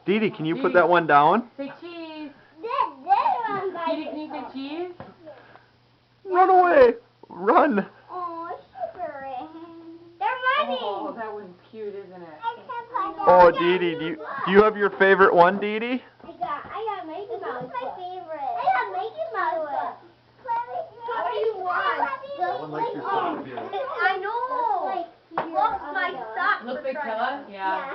Dee Dee, can you put that one down? Say cheese. Dee Dee Dee, can you say cheese? Run away! Run! Oh, sugar. They're running. Oh, that one's cute, isn't it? Oh, Dee Dee, do you have your favorite one, Dee Dee? I got Mickey Mouse. This is my favorite. I got Mickey Mouse. What do you want? That one likes your sock. I know. Look, my sock. Look like Atilla? Yeah.